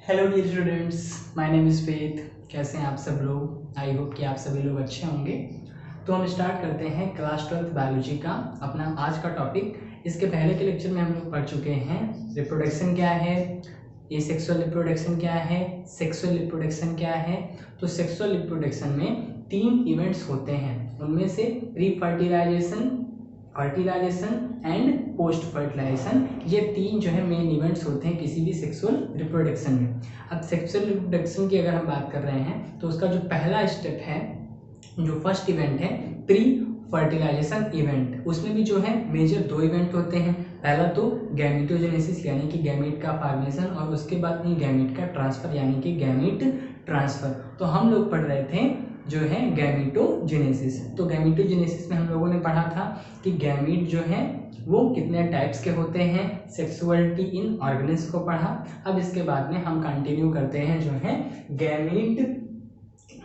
Hello dear students, my name is Faith. कैसे हैं आप सब लोग? आई होप कि आप सभी लोग अच्छे होंगे। तो हम स्टार्ट करते हैं क्लास 12th बायोलॉजी का अपना आज का टॉपिक। इसके पहले के लेक्चर में हम लोग पढ़ चुके हैं रिप्रोडक्शन क्या है, एसेक्सुअल रिप्रोडक्शन क्या है, सेक्सुअल रिप्रोडक्शन क्या है। तो सेक्सुअल रिप्रोडक्शन में 3 इवेंट्स होते हैं, उनमें से pre fertilization, fertilization and post fertilization, ये 3 जो है मेन इवेंट्स होते हैं किसी भी सेक्सुअल रिप्रोडक्शन में। अब सेक्सुअल रिप्रोडक्शन की अगर हम बात कर रहे हैं तो उसका जो पहला स्टेप है, जो फर्स्ट इवेंट है प्री फर्टिलाइजेशन इवेंट, उसमें भी जो है मेजर 2 इवेंट होते हैं। पहला तो गैमेटोजेनेसिस यानी कि गैमीट का फॉर्मेशन, और उसके बाद गैमीट का ट्रांसफर यानी कि गैमीट ट्रांसफर। तो हम लोग पढ़ रहे थे जो है गैमेटोजेनेसिस। तो गैमेटोजेनेसिस में हम लोगों ने पढ़ा था कि गैमीट जो है वो कितने टाइप्स के होते हैं, सेक्सुअलिटी इन ऑर्गेनिज्म को पढ़ा। अब इसके बाद में हम कंटिन्यू करते हैं जो है गैमीट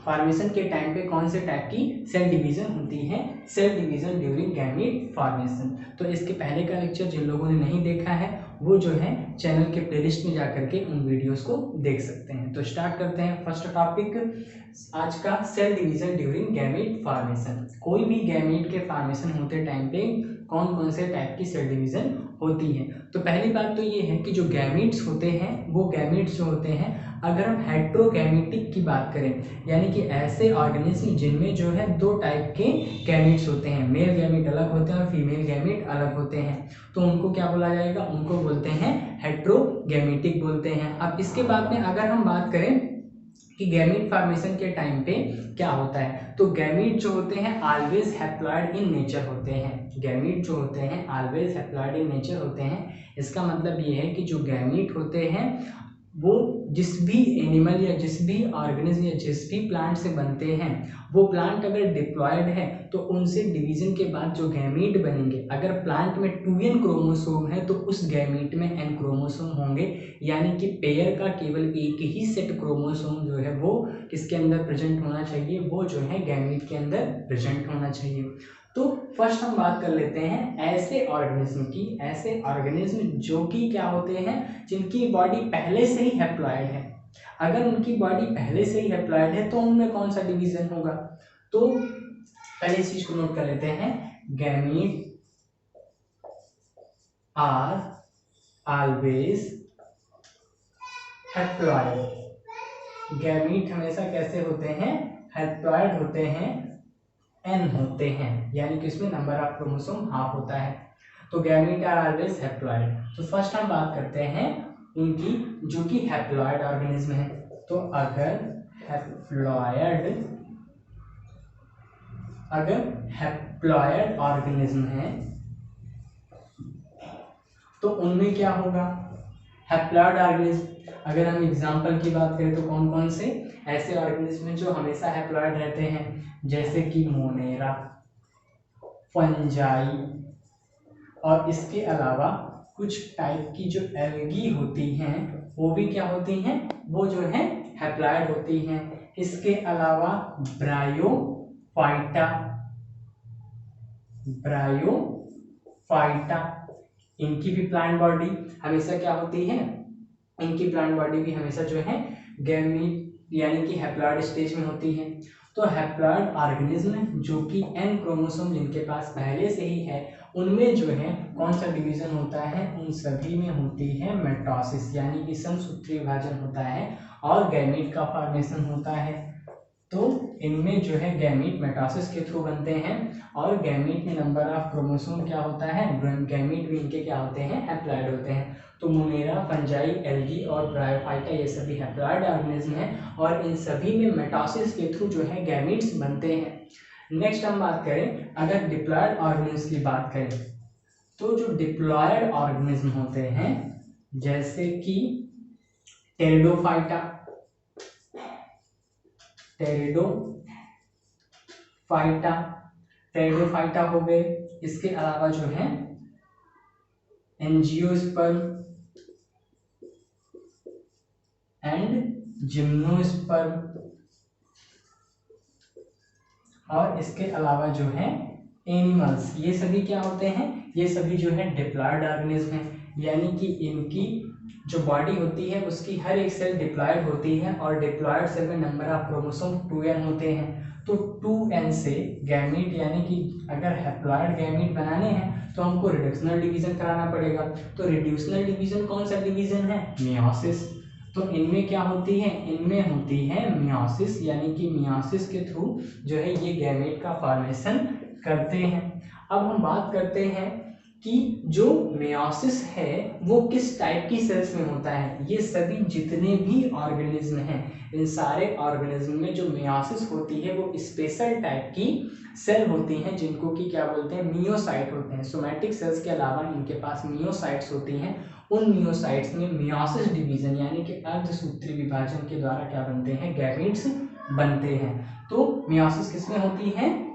फॉर्मेशन के टाइम पे कौन से टाइप की सेल डिवीजन होती है, cell division during gamete formation. तो इसके पहले का लेक्चर जिन लोगों ने नहीं देखा है वो जो है चैनल के प्लेलिस्ट में जाकर के उन वीडियोस को देख सकते हैं। तो स्टार्ट करते हैं फर्स्ट टॉपिक आज का, cell division during gamete formation. कोई भी गैमीट के फॉर्मेशन होते टाइम पे कौन कौन से टाइप की सेल डिवीजन होती है। तो पहली बात तो ये है कि जो गैमीट्स होते हैं वो गैमीट्स जो होते हैं, अगर हम हेट्रोगैमेटिक की बात करें यानी कि ऐसे ऑर्गेनिज्म जिनमें जो है 2 टाइप के गैमीट्स होते हैं, मेल गैमीट अलग होते हैं और फीमेल गैमीट अलग होते हैं, तो उनको क्या बोला जाएगा, उनको बोलते हैं हेट्रोगैमेटिक बोलते हैं। अब इसके बाद में अगर हम बात करें कि गैमीट फॉर्मेशन के टाइम पे क्या होता है, तो गैमीट जो होते हैं ऑलवेज हैप्लॉइड इन नेचर होते हैं। गैमीट जो होते हैं ऑलवेज हैप्लॉइड इन नेचर होते हैं। इसका मतलब ये है कि जो गैमीट होते हैं वो जिस भी एनिमल या जिस भी ऑर्गेनिज्म या जिस भी प्लांट से बनते हैं, वो प्लांट अगर डिप्लॉयड है तो उनसे डिवीजन के बाद जो गैमीट बनेंगे, अगर प्लांट में 2n क्रोमोसोम है तो उस गैमीट में n क्रोमोसोम होंगे, यानी कि पेयर का केवल एक ही सेट क्रोमोसोम जो है वो किसके अंदर प्रेजेंट होना चाहिए, वो जो है गैमीट के अंदर प्रेजेंट होना चाहिए। तो फर्स्ट हम बात कर लेते हैं ऐसे ऑर्गेनिज्म की, ऐसे ऑर्गेनिज्म जो कि क्या होते हैं, जिनकी बॉडी पहले से ही हैप्लॉइड है। अगर उनकी बॉडी पहले से ही हैप्लॉइड है तो उनमें कौन सा डिवीजन होगा, तो पहले इस चीज को नोट कर लेते हैं। Gamete are always haploid. Gamete हमेशा कैसे होते हैं, हैप्लॉइड होते हैं, n होते हैं, यानी कि इसमें नंबर ऑफ क्रोमोसोम हाफ होता है। तो गैमीट आर ऑलवेज हैप्लॉइड। तो फर्स्ट हम बात करते हैं उनकी जो कि हैप्लॉइड ऑर्गेनिज्म है। तो अगर हैप्लॉइड ऑर्गेनिज्म है तो उनमें क्या होगा, हैप्लॉइड ऑर्गेनिज्म। अगर हम एग्जांपल की बात करें तो कौन कौन से ऐसे ऑर्गेनिज्म जो हमेशा हैप्लॉइड रहते हैं, जैसे कि मोनेरा, फंजाई, और इसके अलावा कुछ टाइप की जो एल्गी होती हैं वो भी क्या होती हैं, वो जो है हैप्लॉइड होती हैं। इसके अलावा ब्रायोफाइटा, ब्रायोफाइटा, इनकी भी प्लांट बॉडी हमेशा क्या होती है, इनकी प्लांट बॉडी भी हमेशा जो है गैमीट यानी कि हैप्लॉइड स्टेज में होती है। तो हैप्लॉइड ऑर्गेनिज्म जो कि n क्रोमोसोम जिनके पास पहले से ही है, उनमें जो है कौन सा डिवीजन होता है, उन सभी में होती है मेटासिस यानी कि समसूत्री विभाजन होता है और गैमीट का फॉर्मेशन होता है। तो इनमें जो है गैमीट मेटासिस के थ्रू बनते हैं और गैमीट में नंबर ऑफ क्रोमोसोम क्या होता है, गैमीट भी इनके क्या होते हैं, हैप्लॉइड होते हैं। तो मोनेरा, फंजाई, एल्गी और ब्रायोफाइटा ये सभी हैप्लॉइड ऑर्गेनिज्म हैं और इन सभी में मेटासिस के थ्रू जो है गैमीट्स बनते हैं। नेक्स्ट हम बात करें अगर डिप्लॉयड ऑर्गेनिज्म की बात करें, तो जो डिप्लॉयड ऑर्गेनिज्म होते हैं जैसे कि टेरिडोफाइटा, टेरिडोफाइटा हो गए। इसके अलावा जो है एंजियोस्पर्म एंड जिम्नोस्पर्म, और इसके अलावा जो है एनिमल्स, ये सभी क्या होते हैं, ये सभी जो है डिप्लॉयड ऑर्गेनिज्म हैं, यानी कि इनकी जो बॉडी होती है उसकी हर एक सेल डिप्लॉयड होती है और डिप्लॉयड सेल में नंबर ऑफ क्रोमोसोम 2n होते हैं। तो 2n से गैमीट यानी कि अगर हैप्लॉयड गैमीट बनाने हैं तो हमको रिडक्शनल डिवीजन कराना पड़ेगा। तो रिड्यूशनल डिवीजन कौन सा डिवीजन है? मियोसिस। तो इनमें क्या होती है? इनमें होती है मियोसिस, यानी कि मियोसिस के थ्रू जो है ये गैमीट का फॉर्मेशन करते हैं। अब हम बात करते हैं कि जो मियोसिस है वो किस टाइप की सेल्स में होता है। ये सभी जितने भी ऑर्गेनिज्म हैं, इन सारे ऑर्गेनिज्म में जो मियोसिस होती है वो स्पेशल टाइप की सेल होती हैं, जिनको कि क्या बोलते हैं? मियोसाइट होते हैं। सोमैटिक सेल्स के अलावा इनके पास मियोसाइट्स होती हैं। उन मियोसाइट्स में मियोसिस डिवीजन यानी कि अर्धसूत्री विभाजन के द्वारा क्या बनते हैं? गैमीट्स बनते हैं। तो मियोसिस किसमें होती है?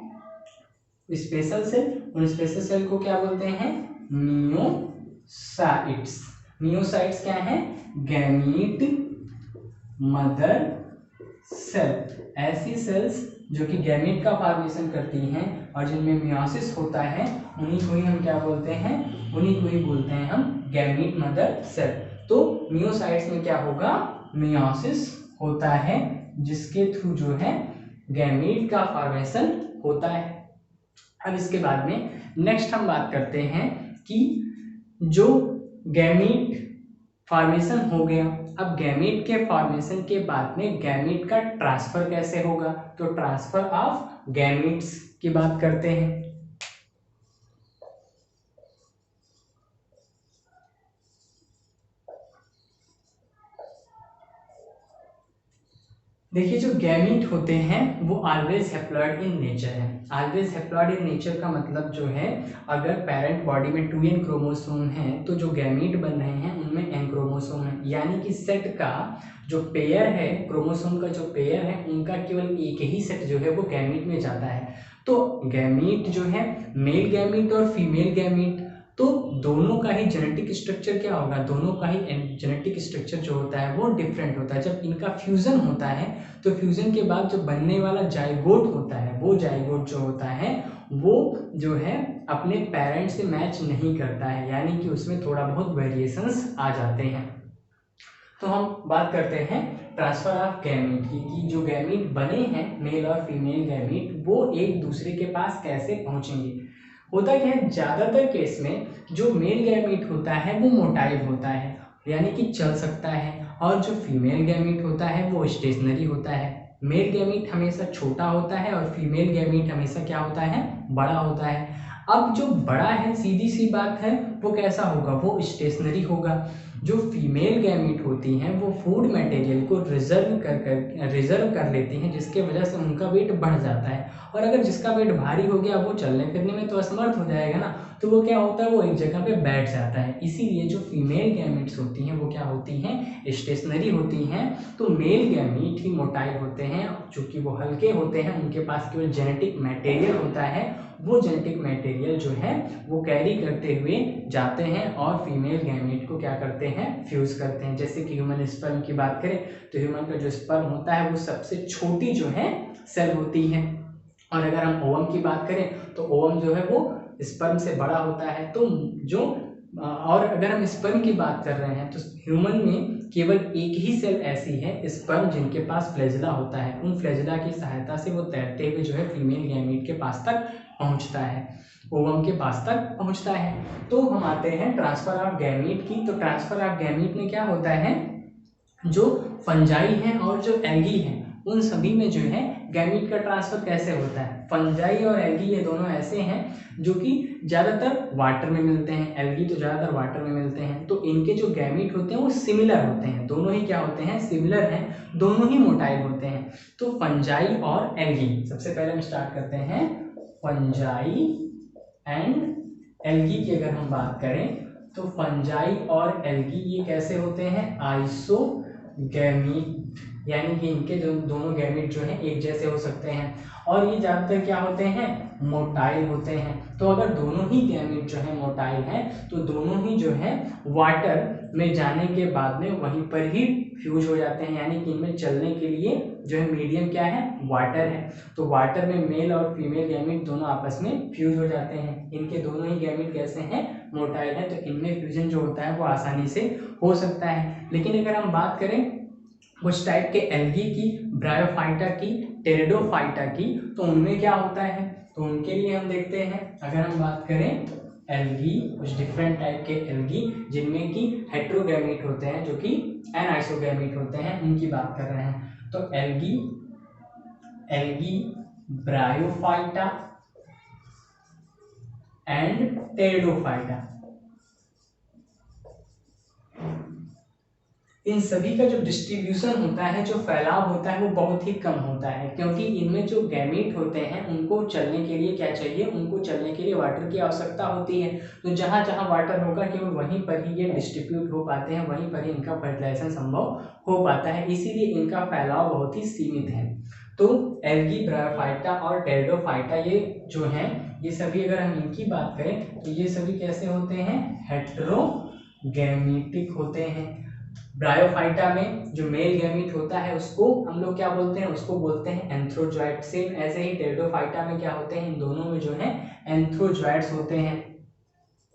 Special cell. उन स्पेशल सेल को क्या बोलते हैं? मियोसाइट्स। मियोसाइट्स क्या है? Gamete mother cell. ऐसी सेल्स जो कि गैमीट का फॉर्मेशन करती हैं और जिनमें मियोसिस होता है उन्हीं को ही हम क्या बोलते हैं? उन्हीं को ही बोलते हैं हम गैमीट मदर सेल। तो मियोसाइट्स में क्या होगा? मियोसिस होता है, जिसके थ्रू जो है गैमीट का फॉर्मेशन होता है। अब इसके बाद में नेक्स्ट हम बात करते हैं कि जो गैमीट फॉर्मेशन हो गया, अब गैमीट के फॉर्मेशन के बाद में गैमीट का ट्रांसफर कैसे होगा? तो ट्रांसफर ऑफ गैमीट्स की बात करते हैं। देखिए, जो गैमीट होते हैं वो ऑलवेज हैप्लॉइड इन नेचर है। ऑलवेज हैप्लॉइड इन नेचर का मतलब जो है, अगर पेरेंट बॉडी में 2n क्रोमोसोम है तो जो गैमीट बन रहे हैं उनमें n क्रोमोसोम है, यानी कि सेट का जो पेयर है, क्रोमोसोम का जो पेयर है, उनका केवल एक ही सेट जो है वो गैमीट में जाता है। तो गैमीट जो है, मेल गैमीट और फीमेल गैमीट, तो दोनों का ही जेनेटिक स्ट्रक्चर क्या होगा? दोनों का ही जेनेटिक स्ट्रक्चर जो होता है वो डिफरेंट होता है। जब इनका फ्यूजन होता है तो फ्यूजन के बाद जो बनने वाला जाइगोट होता है, वो जाइगोट जो होता है वो जो है अपने पेरेंट से मैच नहीं करता है, यानी कि उसमें थोड़ा बहुत वेरिएशंस आ जाते हैं। तो हम बात करते हैं ट्रांसफर ऑफ गैमीट की, कि जो गैमीट बने हैं मेल और फीमेल गैमीट, वो एक दूसरे के पास कैसे पहुंचेंगे। होता क्या है, ज्यादातर केस में जो मेल गैमीट होता है वो मोटाइल होता है, यानी कि चल सकता है, और जो फीमेल गैमीट होता है वो स्टेशनरी होता है। मेल गैमीट हमेशा छोटा होता है और फीमेल गैमीट हमेशा क्या होता है? बड़ा होता है। अब जो बड़ा है, सीधी सी बात है, वो कैसा होगा? वो स्टेशनरी होगा। जो फीमेल गैमीट होती हैं वो फूड मटेरियल को रिजर्व कर लेती हैं, जिसके वजह से उनका वेट बढ़ जाता है। और अगर जिसका वेट भारी हो गया वो चलने फिरने में तो असमर्थ हो जाएगा ना, तो वो क्या होता है? वो एक जगह पे बैठ जाता है। इसीलिए जो फीमेल गैमीट्स होती हैं वो क्या होती हैं? स्टेशनरी होती हैं। तो मेल गैमीट ही मोटाइल होते हैं, चूंकि वो हल्के होते हैं, उनके पास केवल जेनेटिक मटेरियल होता है। वो जेनेटिक मटेरियल जो है वो कैरी करते हुए जाते हैं और फीमेल गैमीट को क्या करते हैं? फ्यूज करते हैं। जैसे कि ह्यूमन स्पर्म की बात करें तो ह्यूमन का जो स्पर्म होता है वो सबसे छोटी जो है सेल होती है, और अगर हम ओवम की बात करें तो ओवम जो है वो स्पर्म से बड़ा होता है। तो जो और अगर हम स्पर्म की बात कर रहे हैं तो ह्यूमन में केवल एक ही सेल ऐसी है स्पर्म जिनके पास फ्लैजिला होता है। उन फ्लैजिला की सहायता से वो तैरते हुए जो है फीमेल गैमीट के पास तक पहुंचता है, ओवम के पास तक पहुंचता है। तो हम आते हैं ट्रांसफर ऑफ गैमीट की। तो ट्रांसफर ऑफ गैमीट में क्या होता है? जो फंजाई हैं और जो एल्गी हैं, उन सभी में जो है गैमीट का ट्रांसफर कैसे होता है? फंजाई और एल्गी ये दोनों ऐसे हैं जो कि ज़्यादातर वाटर में मिलते हैं। एल्गी तो ज़्यादातर वाटर में मिलते हैं। तो इनके जो गैमीट होते हैं वो सिमिलर होते हैं, दोनों ही क्या होते हैं? सिमिलर हैं, दोनों ही मोटाइल होते हैं। तो फंजाई और एल्गी, सबसे पहले हम स्टार्ट करते हैं फंजाई एंड एल्गी की। अगर हम बात करें तो फंजाई और एल्गी ये कैसे होते हैं? आइसोगैमीट, यानी कि इनके जो दोनों गैमीट जो हैं एक जैसे हो सकते हैं, और ये ज़्यादातर क्या होते हैं? मोटाइल होते हैं। तो अगर दोनों ही गैमीट जो है मोटाइल हैं तो दोनों ही जो है वाटर में जाने के बाद में वहीं पर ही फ्यूज हो जाते हैं, यानी कि इनमें चलने के लिए जो है मीडियम क्या है? वाटर है। तो वाटर में मेल और फीमेल गैमीट दोनों आपस में फ्यूज हो जाते हैं। इनके दोनों ही गैमीट कैसे हैं? मोटाइल है, तो इनमें फ्यूजन जो होता है वो आसानी से हो सकता है। लेकिन अगर हम बात करें कुछ टाइप के एल्गी की, ब्रायोफाइटा की, टेरिडोफाइटा की, तो उनमें क्या होता है, तो उनके लिए हम देखते हैं, अगर हम बात करें एल्गी, कुछ डिफरेंट टाइप के एल्गी जिनमें कि हेट्रोगैमीट होते हैं जो कि एनाइसोगैमीट होते हैं, उनकी बात कर रहे हैं। तो एल्गी ब्रायोफाइटा एंड टेरिडोफाइटा, इन सभी का जो डिस्ट्रीब्यूशन होता है, जो फैलाव होता है, वो बहुत ही कम होता है, क्योंकि इनमें जो गैमीट होते हैं उनको चलने के लिए क्या चाहिए, उनको चलने के लिए वाटर की आवश्यकता होती है। तो जहाँ जहाँ वाटर होगा केवल वहीं पर ही ये डिस्ट्रीब्यूट हो पाते हैं, वहीं पर ही इनका फर्टिलाइजेशन संभव हो पाता है, इसीलिए इनका फैलाव बहुत ही सीमित है। तो एल्गी, ब्रायोफाइटा और टेरिडोफाइटा ये जो हैं, ये सभी अगर हम इनकी बात करें तो ये सभी कैसे होते हैं, हेट्रोगैमेटिक होते हैं। ब्रायोफाइटा में जो मेल गैमीट होता है उसको हम लोग क्या बोलते हैं, उसको बोलते हैं एंथ्रोजॉइड। सेम ऐसे ही टेरिडोफाइटा में क्या होते हैं, इन दोनों में जो है एंथ्रोजॉइड्स होते हैं,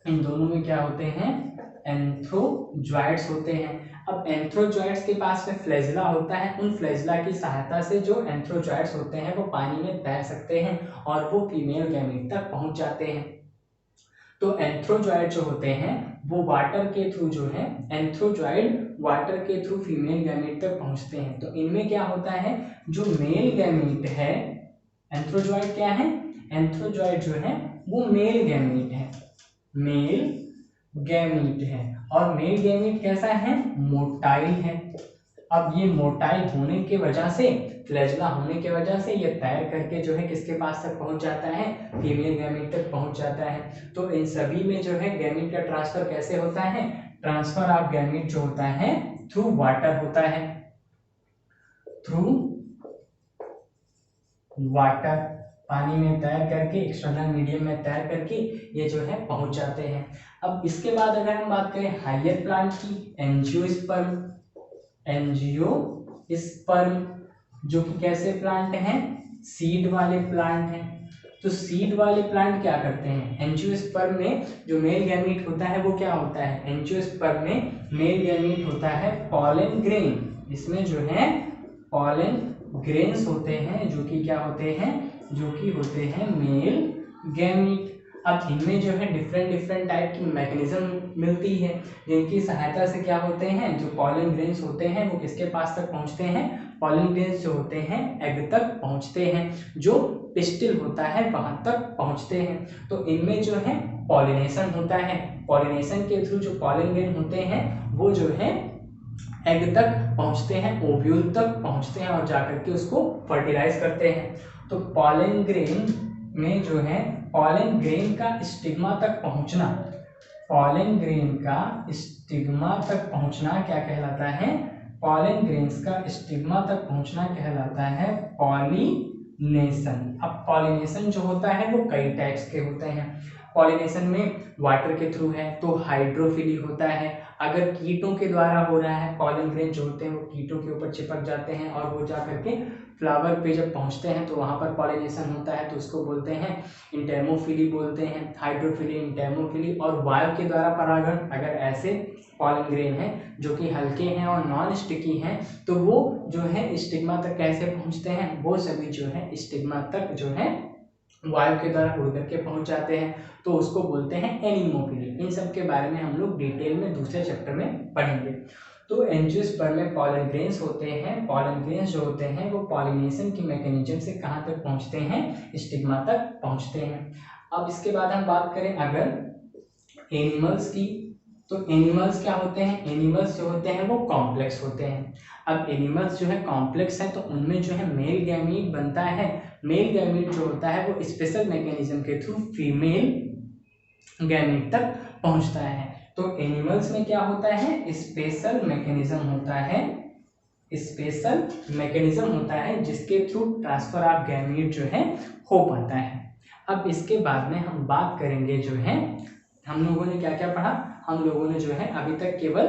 इन दोनों में क्या होते हैं, एंथ्रोजॉइड्स होते हैं। अब एंथ्रोजॉइड्स के पास में फ्लैजिला होता है, उन फ्लैजिला की सहायता से जो एंथ्रोजॉइड्स होते हैं वो पानी में तैर सकते हैं और वो फीमेल गैमीट तक पहुंच जाते हैं। तो एंथ्रोजॉइड जो होते हैं वो वाटर के थ्रू जो है, एंथ्रोजॉइड वाटर के थ्रू फीमेल गैमीट तक पहुंचते हैं। तो इनमें क्या होता है, जो मेल गैमीट है, एंथ्रोजॉइड क्या है, एंथ्रोजॉइड जो है वो मेल गैमीट है, मेल गैमीट है, और मेल गैमीट कैसा है, मोटाइल है। अब ये मोटाइल होने के वजह से, फ्लैजिला होने के वजह से ये तैर करके जो है किसके पास तक पहुंच जाता है, फीमेल गैमीट तक पहुंच जाता है। तो इन सभी में जो है गैमीट का ट्रांसफर कैसे होता है, ट्रांसफर ऑफ गैमीट जो होता है थ्रू वाटर होता है, थ्रू वाटर, पानी में तैर करके, एक्सटर्नल मीडियम में तैर करके ये जो है पहुंच जाते हैं। अब इसके बाद अगर हम बात करें हायर प्लांट की, एंजियोस्पर्म, एंजियोस्पर्म जो कि कैसे प्लांट हैं, सीड वाले प्लांट हैं। तो सीड वाले प्लांट क्या करते हैं, एंजियोस्पर्म में जो मेल गैमीट होता है वो क्या होता है, एंजियोस्पर्म में मेल गैमीट होता है पॉलन ग्रेन, इसमें जो है पॉलन ग्रेन्स होते हैं जो कि क्या होते हैं, जो कि होते हैं मेल गैमीट। अब इनमें जो है डिफरेंट टाइप की मैकेनिज्म मिलती है जिनकी सहायता से क्या होते हैं, जो पॉलन ग्रेन्स होते हैं वो किसके पास तक पहुंचते हैं, पॉलन ग्रेन्स जो होते हैं एग तक पहुंचते हैं, जो पिस्टिल होता है वहां तक पहुंचते हैं। तो इनमें जो है पॉलिनेशन होता है, पॉलिनेशन के थ्रू जो पॉलन ग्रेन होते हैं वो जो है एग तक पहुंचते हैं, ओव्यूल तक पहुंचते हैं और जाकर के उसको फर्टिलाइज करते हैं। तो पॉलन ग्रेन में जो है, पॉलन ग्रेन का स्टिग्मा तक पहुंचना, पॉलन ग्रेन का स्टिग्मा तक पहुंचना क्या कहलाता है, पॉलन ग्रेन्स का स्टिग्मा तक पहुंचना कहलाता है पॉलिनेशन। अब पॉलिनेशन जो होता है वो कई टाइप्स के होते हैं। पॉलिनेशन में वाटर के थ्रू है तो हाइड्रोफिली होता है, अगर कीटों के द्वारा हो रहा है, पॉलन ग्रेन जो होते हैं वो कीटों के ऊपर चिपक जाते हैं और वो जा करके फ्लावर पे जब पहुंचते हैं तो वहां पर पॉलिनेशन होता है, तो उसको बोलते हैं इंटेमोफिली बोलते हैं, हाइड्रोफिली, इंटेमोफिली। और वायु के द्वारा परागण, अगर ऐसे पॉलन ग्रेन है जो कि हल्के हैं और नॉन स्टिकी हैं तो वो जो है स्टिग्मा तक कैसे पहुंचते हैं, वो सभी जो है स्टिग्मा तक जो है वायु के द्वारा उड़ करके पहुंच जाते हैं, तो उसको बोलते हैं एनीमोफिली। इन सब के बारे में हम लोग डिटेल में दूसरे चैप्टर में पढ़ेंगे। तो एंजियोस्पर्म में पॉलन ग्रेन्स होते हैं, पॉलन ग्रेन्स जो होते हैं वो पॉलिनेशन की मैकेनिज्म से कहाँ तक पहुंचते हैं, स्टिग्मा तक पहुंचते हैं। अब इसके बाद हम बात करें अगर एनिमल्स की, तो एनिमल्स क्या होते हैं, एनिमल्स जो होते हैं वो कॉम्प्लेक्स होते हैं। अब एनिमल्स जो है कॉम्प्लेक्स है तो उनमें जो है मेल गैमीट बनता है, मेल गैमीट जो होता है वो स्पेशल मैकेनिज्म के थ्रू फीमेल गैमीट तक पहुंचता है। तो एनिमल्स में क्या होता है, स्पेशल मैकेनिज्म होता है, स्पेशल मैकेनिज्म होता है जिसके थ्रू ट्रांसफर ऑफ गैमीट जो है हो पाता है। अब इसके बाद में हम बात करेंगे जो है, हम लोगों ने क्या क्या पढ़ा, हम लोगों ने जो है अभी तक केवल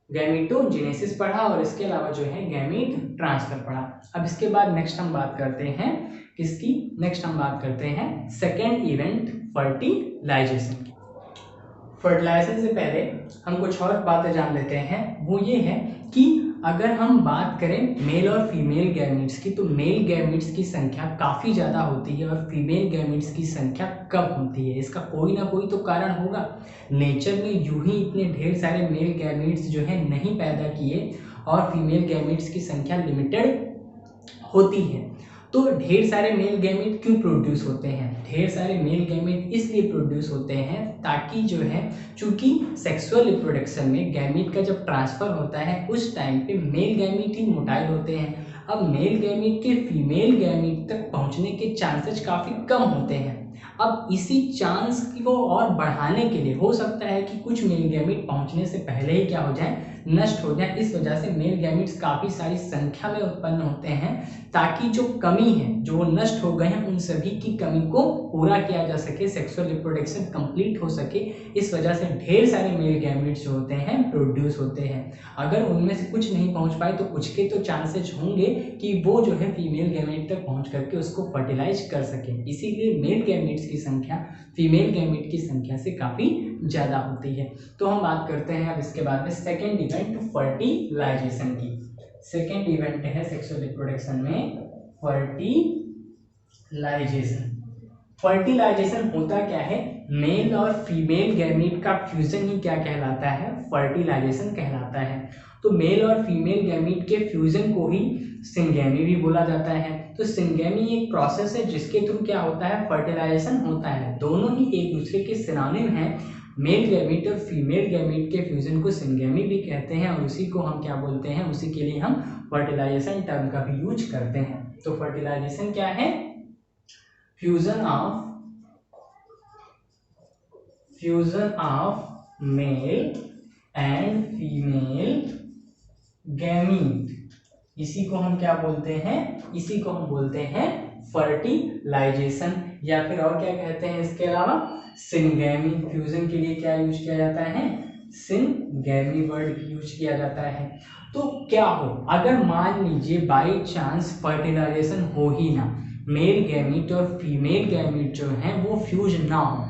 गैमीटोजेनेसिस पढ़ा और इसके अलावा जो है गैमीट ट्रांसफर पढ़ा। अब इसके बाद नेक्स्ट हम बात करते हैं किसकी, नेक्स्ट हम बात करते हैं सेकेंड इवेंट फर्टिलाइजेशन। फर्टिलाइजेशन से पहले हम कुछ और बातें जान लेते हैं। वो ये है कि अगर हम बात करें मेल और फीमेल गैमीट्स की, तो मेल गैमीट्स की संख्या काफ़ी ज़्यादा होती है और फीमेल गैमीट्स की संख्या कम होती है। इसका कोई ना कोई तो कारण होगा। नेचर में यूं ही इतने ढेर सारे मेल गैमीट्स जो है नहीं पैदा किए और फीमेल गैमीट्स की संख्या लिमिटेड होती है। तो ढेर सारे मेल गैमीट क्यों प्रोड्यूस होते हैं? ढेर सारे मेल गैमीट इसलिए प्रोड्यूस होते हैं ताकि जो है, चूंकि सेक्सुअल रिप्रोडक्शन में गैमीट का जब ट्रांसफर होता है उस टाइम पे मेल गैमीट ही मोटाइल होते हैं। अब मेल गैमीट के फीमेल गैमीट तक पहुंचने के चांसेस काफ़ी कम होते हैं। अब इसी चांस को और बढ़ाने के लिए हो सकता है कि कुछ मेल गैमीट पहुंचने से पहले ही क्या हो जाए, नष्ट हो जाए। इस वजह से मेल गैमीट्स काफ़ी सारी संख्या में उत्पन्न होते हैं ताकि जो कमी है, जो नष्ट हो गए हैं, उन सभी की कमी को पूरा किया जा सके, सेक्सुअल रिप्रोडक्शन कंप्लीट हो सके। इस वजह से ढेर सारे मेल गैमीट्स जो होते हैं प्रोड्यूस होते हैं। अगर उनमें से कुछ नहीं पहुंच पाए तो कुछ के तो चांसेस होंगे कि वो जो है फीमेल गैमीट तक पहुंच करके उसको फर्टिलाइज कर सके। इसीलिए मेल गैमीट्स की संख्या फीमेल गैमीट की संख्या से काफ़ी ज़्यादा होती है। तो हम बात करते हैं अब इसके बाद में सेकेंड इवेंट फर्टिलाइजेशन की। सेकेंड इवेंट है सेक्सुअल रिप्रोडक्शन में फर्टिलाइजेशन। फर्टिलाइजेशन होता क्या है? मेल और फीमेल गैमीट का फ्यूजन ही क्या कहलाता है? फर्टिलाइजेशन कहलाता है। तो मेल और फीमेल गैमीट के फ्यूजन को ही सिंगेमी भी बोला जाता है। तो सिंगेमी एक प्रोसेस है जिसके थ्रू क्या होता है, फर्टिलाइजेशन होता है। दोनों ही एक दूसरे के सिनोनिम हैं। मेल गैमीट और फीमेल गैमीट के फ्यूजन को सिंगेमी भी कहते हैं और उसी को हम क्या बोलते हैं, उसी के लिए हम फर्टिलाइजेशन टर्म का भी यूज करते हैं। तो फर्टिलाइजेशन क्या है? Fusion of male and female gamete, इसी को हम क्या बोलते हैं? इसी को हम बोलते हैं फर्टिलाइजेशन, या फिर और क्या कहते हैं इसके अलावा? सिंगेमी। फ्यूजन के लिए क्या यूज किया जाता है? सिंगेमी वर्ड यूज किया जाता है। तो क्या हो, अगर मान लीजिए बाई चांस फर्टिलाइजेशन हो ही ना, मेल गैमीट और फीमेल गैमीट जो हैं वो फ्यूज ना हो,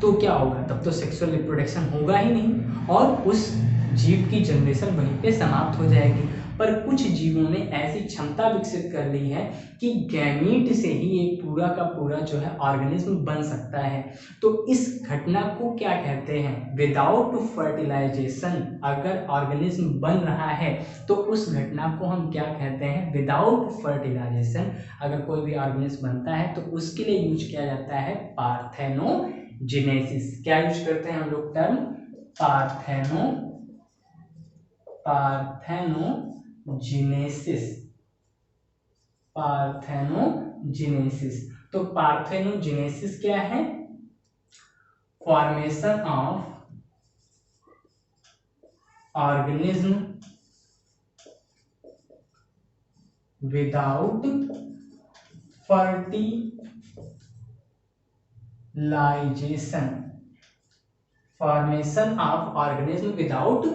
तो क्या होगा? तब तो सेक्सुअल रिप्रोडक्शन होगा ही नहीं और उस जीव की जनरेशन वहीं पे समाप्त हो जाएगी। पर कुछ जीवों ने ऐसी क्षमता विकसित कर ली है कि गैमीट से ही एक पूरा का पूरा जो है ऑर्गेनिज्म बन सकता है। तो इस घटना को क्या कहते हैं? विदाउट फर्टिलाइजेशन अगर ऑर्गेनिज्म बन रहा है तो उस घटना को हम क्या कहते हैं? विदाउट फर्टिलाइजेशन अगर कोई भी ऑर्गेनिज्म बनता है तो उसके लिए यूज किया जाता है पार्थेनोजेनेसिस। क्या यूज करते हैं हम लोग टर्म? पार्थेनोजेनेसिस। तो पार्थेनोजेनेसिस क्या है? Formation of organism without fertilization. Formation of organism without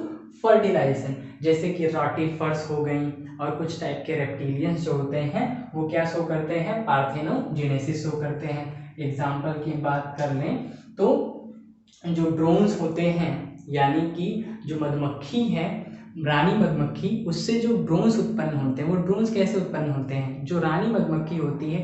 fertilization, जैसे कि रॉटिफर्स हो गई और कुछ टाइप के रेप्टिलियंस जो होते हैं वो क्या शो करते हैं? पार्थेनोजेनेसिस शो करते हैं। एग्जाम्पल की बात कर लें तो जो ड्रोन्स होते हैं, यानी कि जो मधुमक्खी है, रानी मधुमक्खी, उससे जो ड्रोन्स उत्पन्न होते हैं, वो ड्रोन्स कैसे उत्पन्न होते हैं? जो रानी मधुमक्खी होती है,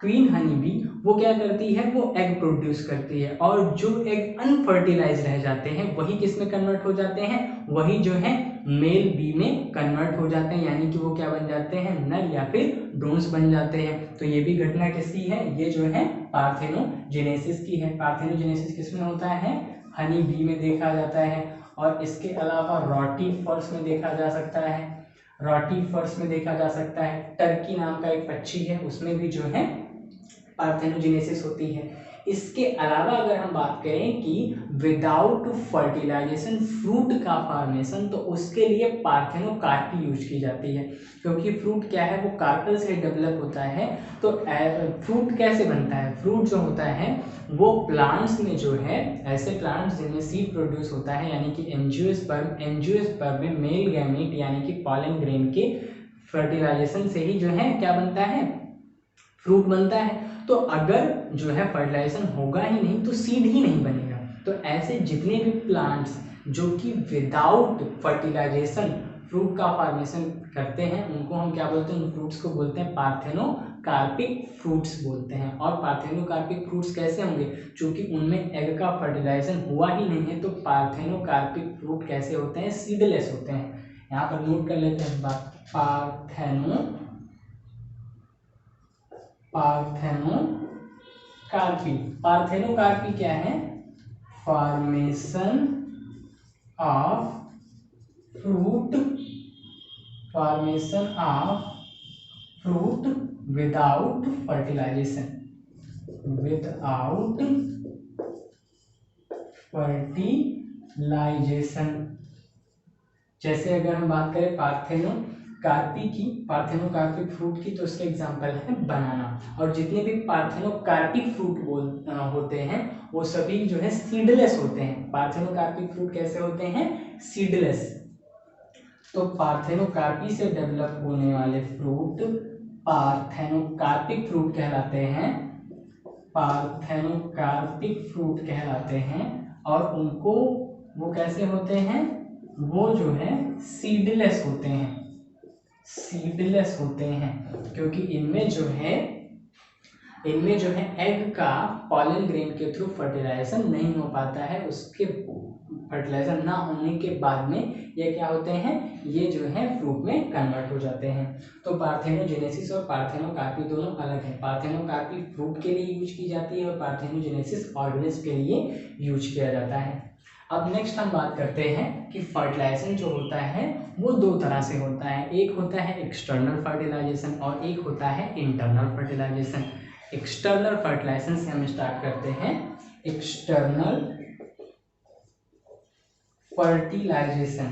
क्वीन हनी बी, वो क्या करती है? वो एग प्रोड्यूस करती है और जो एग अनफर्टिलाइज रह जाते हैं वही किस में कन्वर्ट हो जाते हैं? वही जो है मेल बी में कन्वर्ट हो जाते हैं, यानी कि वो क्या बन जाते हैं? नर या फिर ड्रोन्स बन जाते हैं। तो ये भी घटना किसकी है? ये जो है पार्थेनोजेनेसिस की है। पार्थेनोजेनेसिस किसमें होता है? हनी बी में देखा जाता है और इसके अलावा रॉटिफर्स में देखा जा सकता है। रॉटिफर्स में देखा जा सकता है। टर्की नाम का एक पक्षी है, उसमें भी जो है पार्थेनोजेनेसिस होती है। इसके अलावा अगर हम बात करें कि विदाउट फर्टिलाइजेशन फ्रूट का फॉर्मेशन, तो उसके लिए पार्थेनोकार्पी यूज की जाती है, क्योंकि फ्रूट क्या है? वो कार्पल से डेवलप होता है। तो फ्रूट कैसे बनता है? फ्रूट जो होता है वो प्लांट्स में जो है, ऐसे प्लांट्स जिनमें सीड प्रोड्यूस होता है, यानी कि एंजियोस्पर्म में मेल गैमीट यानी कि पॉलन ग्रेन के फर्टिलाइजेशन से ही जो है क्या बनता है? फ्रूट बनता है। तो अगर जो है फर्टिलाइजेशन होगा ही नहीं तो सीड ही नहीं बनेगा। तो ऐसे जितने भी प्लांट्स जो कि विदाउट फर्टिलाइजेशन फ्रूट का फॉर्मेशन करते हैं उनको हम क्या बोलते हैं, उन फ्रूट्स को बोलते हैं पार्थेनोकार्पिक फ्रूट्स बोलते हैं। और पार्थेनोकार्पिक फ्रूट्स कैसे होंगे, चूंकि उनमें एग का फर्टिलाइजेशन हुआ ही नहीं है तो पार्थेनोकार्पिक फ्रूट कैसे होते हैं, सीडलेस होते हैं। यहाँ पर नोट कर लेते हैं बात, पार्थेनोकार्पी क्या है, formation of fruit without fertilization, जैसे अगर हम बात करें पार्थेनोकार्पिक फ्रूट की तो उसके एग्जांपल है बनाना। और जितने भी पार्थेनोकार्पिक फ्रूट होते हैं वो सभी जो है सीडलेस होते हैं। पार्थेनोकार्पिक फ्रूट कैसे होते हैं, सीडलेस। तो पार्थेनोकार्पी से डेवलप होने वाले फ्रूट पार्थेनोकार्पिक फ्रूट कहलाते हैं। और उनको वो कैसे होते हैं, वो जो है सीडलेस होते हैं क्योंकि इनमें जो है एग का पॉलन ग्रेन के थ्रू फर्टिलाइजेशन नहीं हो पाता है। उसके फर्टिलाइजेशन ना होने के बाद में ये क्या होते हैं, ये जो है फ्रूट में कन्वर्ट हो जाते हैं। तो पार्थेनोजेनेसिस और पार्थेनोकार्पी दोनों अलग है। पार्थेनोकार्पी फ्रूट के लिए यूज की जाती है और पार्थेनोजेनेसिस ऑर्गेनिज्म के लिए यूज किया जाता है। अब नेक्स्ट हम बात करते हैं कि फर्टिलाइजेशन जो होता है वो दो तरह से होता है, एक होता है एक्सटर्नल फर्टिलाइजेशन और एक होता है इंटरनल फर्टिलाइजेशन। एक्सटर्नल फर्टिलाइजेशन से हम स्टार्ट करते हैं। एक्सटर्नल फर्टिलाइजेशन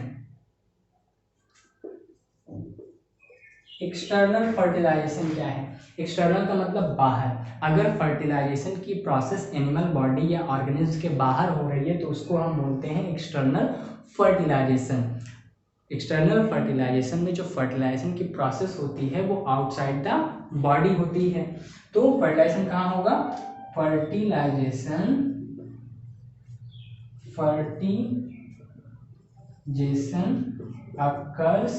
क्या है, एक्सटर्नल का मतलब बाहर। अगर फर्टिलाइजेशन की प्रोसेस एनिमल बॉडी या ऑर्गेनिज्म के बाहर हो रही है तो उसको हम बोलते हैं एक्सटर्नल फर्टिलाइजेशन। एक्सटर्नल फर्टिलाइजेशन में जो फर्टिलाइजेशन की प्रोसेस होती है वो आउटसाइड द बॉडी होती है। तो फर्टिलाइजेशन कहाँ होगा, फर्टिलाइजेशन occurs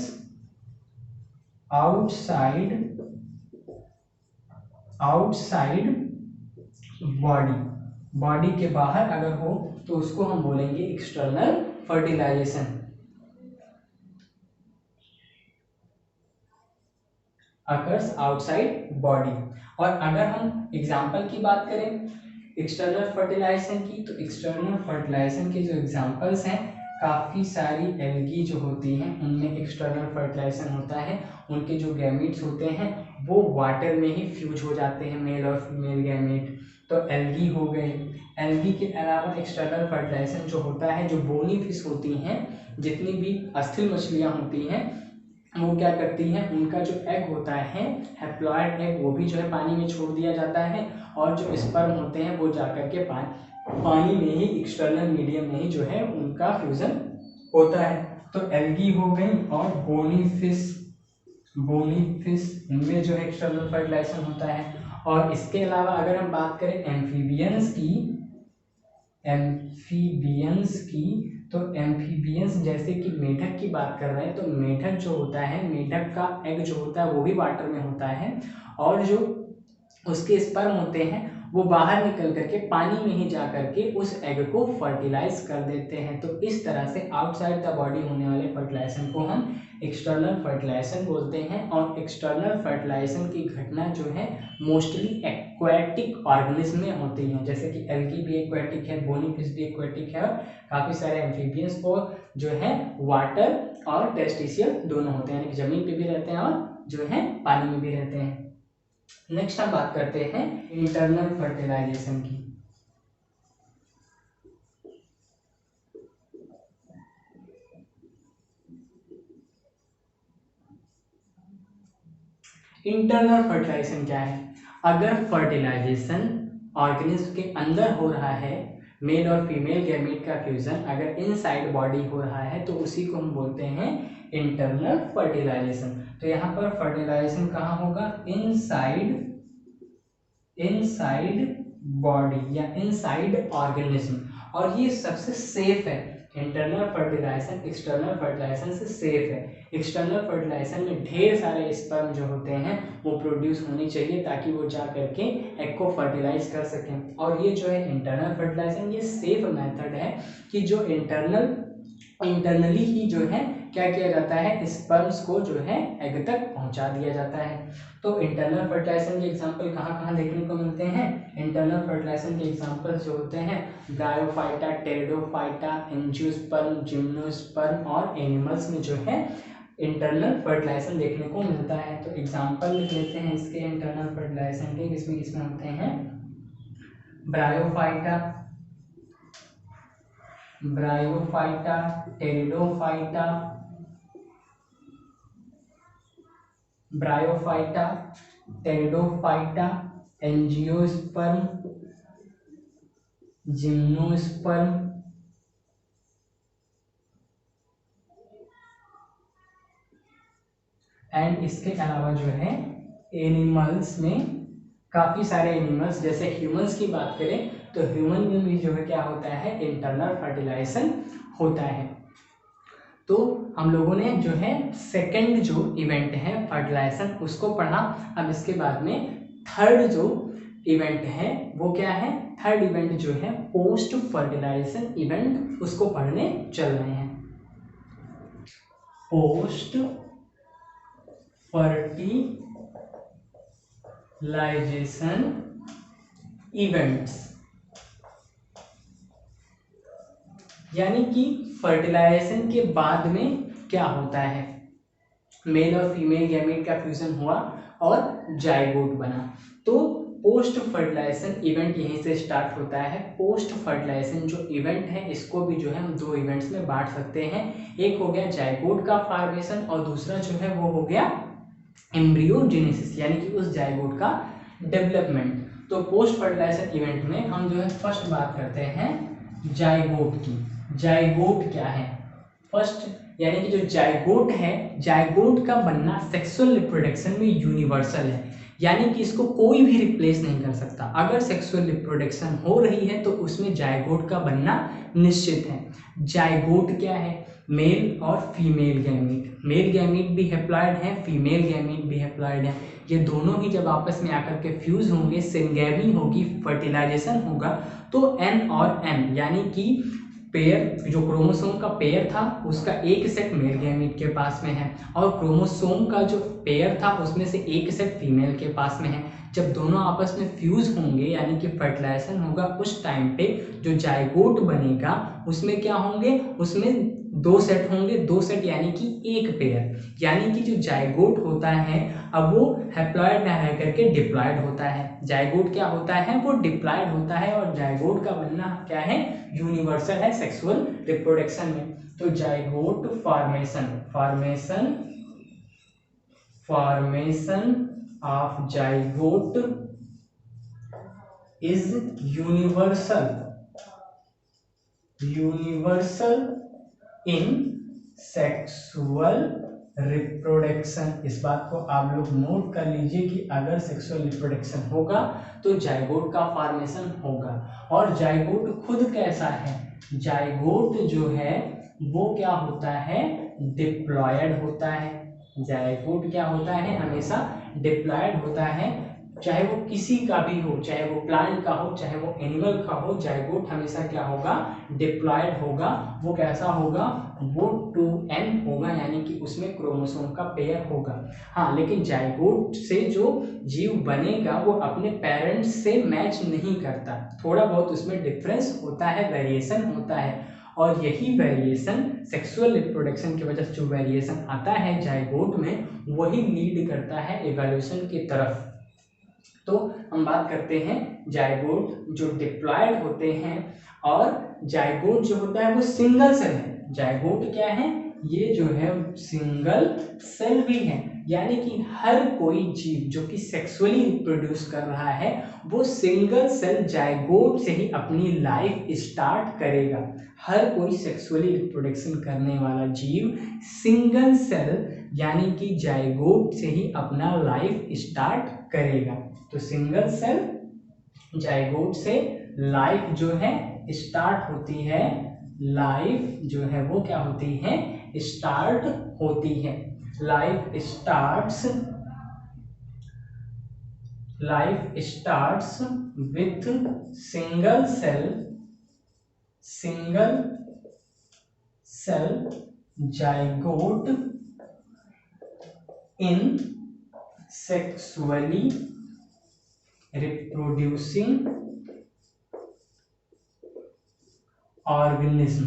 outside बॉडी के बाहर अगर हो तो उसको हम बोलेंगे external fertilization. Occurs outside body. और अगर हम एग्जाम्पल की बात करें एक्सटर्नल फर्टिलाइजेशन की, तो एक्सटर्नल फर्टिलाइजेशन के जो एग्जाम्पल्स हैं काफ़ी सारी एल्गी जो होती हैं उनमें एक्सटर्नल फर्टिलाइजेशन होता है। उनके जो गैमीट्स होते हैं वो वाटर में ही फ्यूज हो जाते हैं, मेल और फीमेल गैमीट। तो एल्गी हो गई। एल्गी के अलावा एक्सटर्नल फर्टिलाइजेशन जो होता है, जो बोनी फिश होती हैं, जितनी भी अस्थिल मछलियाँ होती हैं, वो क्या करती हैं, उनका जो एग होता है हैप्लॉयड एग, वो भी जो है पानी में छोड़ दिया जाता है और जो स्पर्म होते हैं वो जाकर के पानी में ही एक्सटर्नल मीडियम में ही जो है उनका फ्यूजन होता है। तो एल्गी हो गई और बोनी फिश इनमें जो है एक्सटर्नल फर्टिलाइजेशन होता है। और इसके अलावा अगर हम बात करें एम्फीबियंस की तो एम्फीबियंस जैसे कि मेढक की बात कर रहे हैं तो मेढक जो होता है, मेढक का एग जो होता है वो भी वाटर में होता है और जो उसके स्पर्म होते हैं वो बाहर निकल करके पानी में ही जा करके उस एग को फर्टिलाइज कर देते हैं। तो इस तरह से आउटसाइड द बॉडी होने वाले फर्टिलाइजेशन को हम एक्सटर्नल फर्टिलाइजेशन बोलते हैं। और एक्सटर्नल फर्टिलाइजेशन की घटना जो है मोस्टली एक्वेटिक ऑर्गेनिज्म में होती है, जैसे कि एल्गी भी एक्वेटिक है, बोनी फिश भी एक्वेटिक है और काफ़ी सारे एम्फीबियंस को जो है वाटर और टेस्टिशियल दोनों होते हैं, यानी कि जमीन पे भी रहते हैं और जो है पानी में भी रहते हैं। नेक्स्ट हम बात करते हैं इंटरनल फर्टिलाइजेशन की। इंटरनल फर्टिलाइजेशन क्या है, अगर फर्टिलाइजेशन ऑर्गेनिज्म के अंदर हो रहा है, मेल और फीमेल गैमीट का फ्यूजन अगर इनसाइड बॉडी हो रहा है तो उसी को हम बोलते हैं इंटरनल फर्टिलाइजेशन। तो यहाँ पर फर्टिलाइजेशन कहाँ होगा, इनसाइड इनसाइड बॉडी या इनसाइड ऑर्गेनिज्म, और ये सबसे सेफ है। इंटरनल फर्टिलाइजेशन एक्सटर्नल फर्टिलाइजेशन से सेफ है। एक्सटर्नल फर्टिलाइजेशन में ढेर सारे स्पर्म जो होते हैं वो प्रोड्यूस होने चाहिए ताकि वो जा करके एग को फर्टिलाइज कर सकें। और ये जो है इंटरनल फर्टिलाइजेशन, ये सेफ मेथड है कि जो इंटरनली ही जो है क्या किया जाता है, स्पर्म्स को जो है एग तक पहुंचा दिया जाता है। तो इंटरनल फर्टिलाइजेशन के एग्जांपल कहाँ कहाँ देखने को मिलते हैं? इंटरनल फर्टिलाइजेशन के एग्जांपल जो होते हैं ब्रायोफाइटा, टेरिडोफाइटा, एंजियोस्पर्म, जिम्नोस्पर्म और एनिमल्स में जो है इंटरनल फर्टिलाइजेशन देखने को मिलता है। तो एग्जांपल लिख लेते हैं इसके इंटरनल फर्टिलाइजेशन के, किसमें किसमें होते हैं? Bryophyta, pteridophyta, angiosperm, gymnosperm, and इसके अलावा जो है एनिमल्स में काफ़ी सारे एनिमल्स, जैसे ह्यूमंस की बात करें तो ह्यूमन में भी जो है क्या होता है, इंटरनल फर्टिलाइजेशन होता है। तो हम लोगों ने जो है सेकंड जो इवेंट है फर्टिलाइजेशन उसको पढ़ा। अब इसके बाद में थर्ड जो इवेंट है वो क्या है? थर्ड इवेंट जो है पोस्ट फर्टिलाइजेशन इवेंट, उसको पढ़ने चल रहे हैं। पोस्ट फर्टिलाइजेशन इवेंट्स, यानी कि फर्टिलाइजेशन के बाद में क्या होता है, मेल और फीमेल गैमेट का फ्यूजन हुआ और जाइगोट बना। तो पोस्ट फर्टिलाइजेशन इवेंट यहीं से स्टार्ट होता है। पोस्ट फर्टिलाइजेशन जो इवेंट है इसको भी जो है हम दो इवेंट्स में बांट सकते हैं। एक हो गया जाइगोट का फॉर्मेशन और दूसरा जो है वो हो गया एम्ब्रियोजेनेसिस, यानी कि उस जाइगोट का डेवलपमेंट। तो पोस्ट फर्टिलाइजेशन इवेंट में हम जो है फर्स्ट बात करते हैं जाइगोट की। जाइगोट क्या है? फर्स्ट यानी कि जो जाइगोट है, जाइगोट का बनना सेक्सुअल रिप्रोडक्शन में यूनिवर्सल है, यानी कि इसको कोई भी रिप्लेस नहीं कर सकता। अगर सेक्सुअल रिप्रोडक्शन हो रही है तो उसमें जाइगोट का बनना निश्चित है। जाइगोट क्या है? मेल और फीमेल गैमीट। मेल गैमीट भी हैप्लॉइड है, फीमेल गैमीट भी हैप्लॉइड है। ये दोनों ही जब आपस में आकर के फ्यूज होंगे, सिंगैमी होगी, फर्टिलाइजेशन होगा, तो एन और एम यानी कि पेयर, जो क्रोमोसोम का पेयर था उसका एक सेट मेल गैमीट के पास में है और क्रोमोसोम का जो पेयर था उसमें से एक सेट फीमेल के पास में है। जब दोनों आपस में फ्यूज होंगे यानी कि फर्टिलाइजेशन होगा, उस टाइम पे जो जाइगोट बनेगा उसमें क्या होंगे, उसमें दो सेट होंगे, दो सेट यानी कि एक पेयर, यानी कि जो जाइगोट होता है अब वो हैप्लॉइड ना रह करके डिप्लॉइड होता है। जाइगोट क्या होता है? वो डिप्लॉइड होता है और जाइगोट का बनना क्या है? यूनिवर्सल है सेक्सुअल रिप्रोडक्शन में। तो zygote formation of zygote is universal in sexual reproduction. इस बात को आप लोग नोट कर लीजिए कि अगर सेक्सुअल रिप्रोडक्शन होगा तो जाइगोट का फॉर्मेशन होगा। और जाइगोट खुद कैसा है? जाइगोट जो है वो क्या होता है? डिप्लॉयड होता है। जाइगोट क्या होता है? हमेशा डिप्लॉयड होता है, चाहे वो किसी का भी हो, चाहे वो प्लांट का हो, चाहे वो एनिमल का हो, जाइगोट हमेशा क्या होगा? डिप्लॉयड होगा। वो कैसा होगा? वो 2n होगा, यानी कि उसमें क्रोमोसोम का पेयर होगा। हाँ, लेकिन जाइगोट से जो जीव बनेगा वो अपने पेरेंट्स से मैच नहीं करता, थोड़ा बहुत उसमें डिफरेंस होता है, वेरिएशन होता है। और यही वेरिएशन सेक्सुअल रिप्रोडक्शन की वजह से जो वेरिएशन आता है जाइगोट में, वही लीड करता है इवोल्यूशन की तरफ। तो हम बात करते हैं जाइगोट जो डिप्लॉयड होते हैं, और जाइगोट जो होता है वो सिंगल सेल है। जाइगोट क्या है? ये जो है सिंगल सेल भी है, यानी कि हर कोई जीव जो कि सेक्सुअली रिप्रोड्यूस कर रहा है वो सिंगल सेल जाइगोट से ही अपनी लाइफ स्टार्ट करेगा। हर कोई सेक्सुअली रिप्रोडक्शन करने वाला जीव सिंगल सेल यानी कि जाइगोट से ही अपना लाइफ स्टार्ट करेगा। तो सिंगल सेल जाइगोट से लाइफ जो है स्टार्ट होती है, लाइफ जो है वो क्या होती है, स्टार्ट होती है। Life starts with single cell zygote in sexually reproducing organism।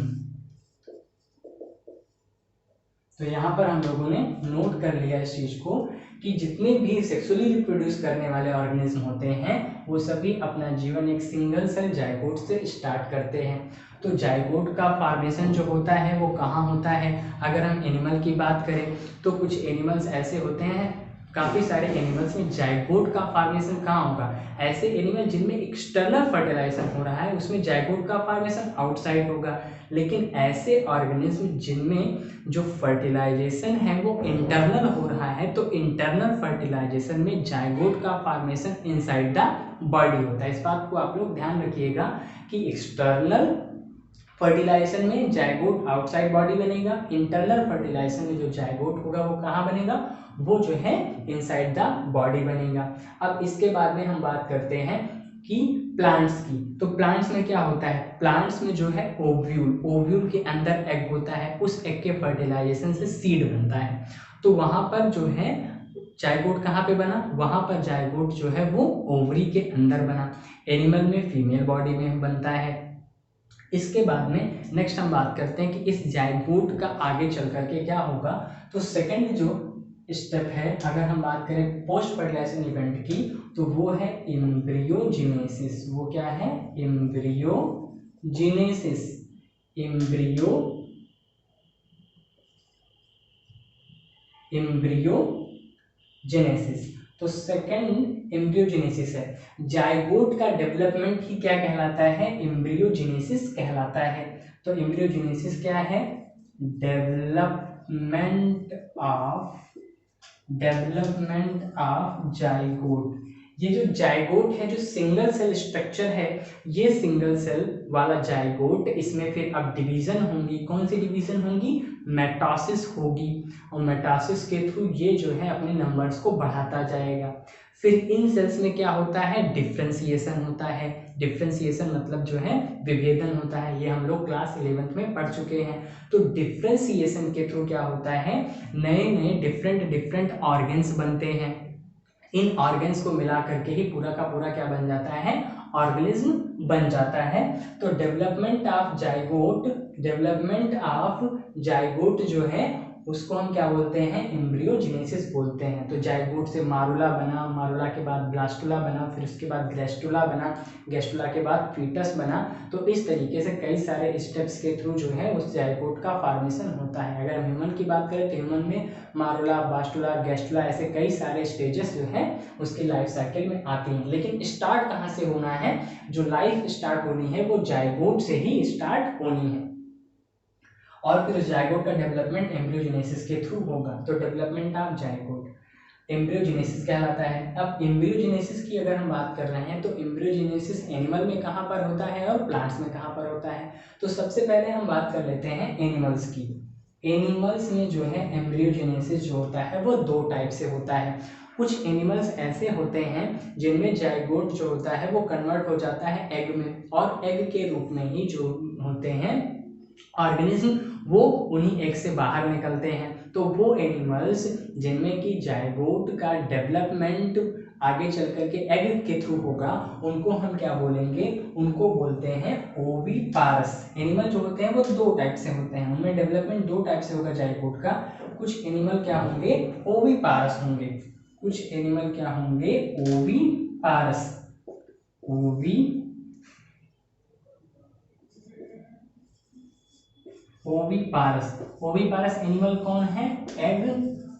तो यहां पर हम लोगों ने नोट कर लिया इस चीज को कि जितने भी सेक्सुअली रिप्रोड्यूस करने वाले ऑर्गेनिज्म होते हैं वो सभी अपना जीवन एक सिंगल सेल जाइगोट से स्टार्ट करते हैं। तो जाइगोट का फॉर्मेशन जो होता है वो कहाँ होता है? अगर हम एनिमल की बात करें तो कुछ एनिमल्स ऐसे होते हैं, काफ़ी सारे एनिमल्स में जाइगोट का फॉर्मेशन कहाँ होगा? ऐसे एनिमल जिनमें एक्सटर्नल फर्टिलाइजेशन हो रहा है उसमें जाइगोट का फॉर्मेशन आउटसाइड होगा। लेकिन ऐसे ऑर्गेनिज्म जिनमें जो फर्टिलाइजेशन है वो इंटरनल हो रहा है तो इंटरनल फर्टिलाइजेशन में जाइगोट का फॉर्मेशन इनसाइड द बॉडी होता है। इस बात को आप लोग ध्यान रखिएगा कि एक्सटर्नल फर्टिलाइजेशन में जाइगोट आउटसाइड बॉडी बनेगा, इंटरनल फर्टिलाइजेशन में जो जाइगोट होगा वो कहाँ बनेगा? वो जो है इनसाइड द बॉडी बनेगा। अब इसके बाद में हम बात करते हैं कि प्लांट्स की। तो प्लांट्स में क्या होता है? प्लांट्स में जो है ओव्यूल के अंदर एग होता है, उस एग के फर्टिलाइजेशन से सीड बनता है। तो वहां पर जो है जाइगोट कहाँ पे बना? वहां पर जाइगोट जो है वो ओवरी के अंदर बना। एनिमल में फीमेल बॉडी में बनता है। इसके बाद में नेक्स्ट हम बात करते हैं कि इस जाइगोट का आगे चल करके क्या होगा। तो सेकंड जो स्टेप है, अगर हम बात करें पोस्ट फर्टिलाइजेशन इवेंट की, तो वो है एम्ब्रियोजेनेसिस। वो क्या है? एम्ब्रियोजेनेसिस। एम्ब्रियोजेनेसिस। तो सेकंड एम्ब्रियोजेनेसिस है। जाइगोट का डेवलपमेंट ही क्या कहलाता है? एम्ब्रियोजेनेसिस कहलाता है। तो एम्ब्रियोजेनेसिस क्या है? Development of zygote. ये जो जाइगोट है, जो सिंगल सेल स्ट्रक्चर है, ये सिंगल सेल वाला जाइगोट, इसमें फिर अब डिवीजन होंगी। कौन सी डिवीजन होंगी? मेटासिस होगी। और मेटासिस के थ्रू ये जो है अपने नंबर्स को बढ़ाता जाएगा। फिर इन सेल्स में क्या होता है? डिफ्रेंसिएशन होता है। डिफ्रेंसिएशन मतलब जो है विभेदन होता है। ये हम लोग क्लास 11th में पढ़ चुके हैं। तो डिफ्रेंसिएशन के थ्रू क्या होता है? नए नए डिफरेंट ऑर्गन्स बनते हैं। इन ऑर्गन्स को मिला करके ही पूरा का पूरा क्या बन जाता है? ऑर्गेनिज्म बन जाता है। तो डेवलपमेंट ऑफ जाइगोट जो है उसको हम क्या बोलते हैं? एम्ब्रियोजेनेसिस बोलते हैं। तो जाइगोट से मारुला बना, मारुला के बाद ब्लास्टुला बना, फिर उसके बाद ग्रेस्टुला बना, ग्रेस्टुला के बाद फीटस बना। तो इस तरीके से कई सारे स्टेप्स के थ्रू जो है उस जाइगोट का फॉर्मेशन होता है। अगर हम ह्यूमन की बात करें तो ह्यूमन में मारुला, ब्लास्टुला, गैस्टुला ऐसे कई सारे स्टेजेस जो है उसकी लाइफ साइकिल में आती हैं। लेकिन स्टार्ट कहाँ से होना है? जो लाइफ स्टार्ट होनी है वो जाइगोट से ही स्टार्ट होनी है। और फिर जाइगोट का डेवलपमेंट एम्ब्रियोजेनेसिस के थ्रू होगा। तो डेवलपमेंट ऑफ जाइगोट एम्ब्रियोजेनेसिस कहलाता है। अब एम्ब्रियोजेनेसिस की अगर हम बात कर रहे हैं तो एम्ब्रियोजेनेसिस एनिमल में कहाँ पर होता है और प्लांट्स में कहाँ पर होता है? तो सबसे पहले हम बात कर लेते हैं एनिमल्स की। एनिमल्स में जो है एम्ब्रियोजेनेसिस जो होता है वो दो टाइप से होता है। कुछ एनिमल्स ऐसे होते हैं जिनमें जाइगोट जो होता है वो कन्वर्ट हो जाता है एग में, और एग के रूप में ही जो होते हैं ऑर्गेनिज्म वो उन्हीं एग से बाहर निकलते हैं। तो वो एनिमल्स जिनमें कि जाइगोट का डेवलपमेंट आगे चल करके एग के थ्रू होगा उनको हम क्या बोलेंगे? उनको बोलते हैं ओविपारस। एनिमल जो होते हैं वो दो टाइप से होते हैं, उनमें डेवलपमेंट दो टाइप से होगा जाइगोट का। कुछ एनिमल क्या होंगे? ओविपारस होंगे। कुछ एनिमल क्या होंगे? ओविपारस। ओविपारस एनिमल कौन है? Egg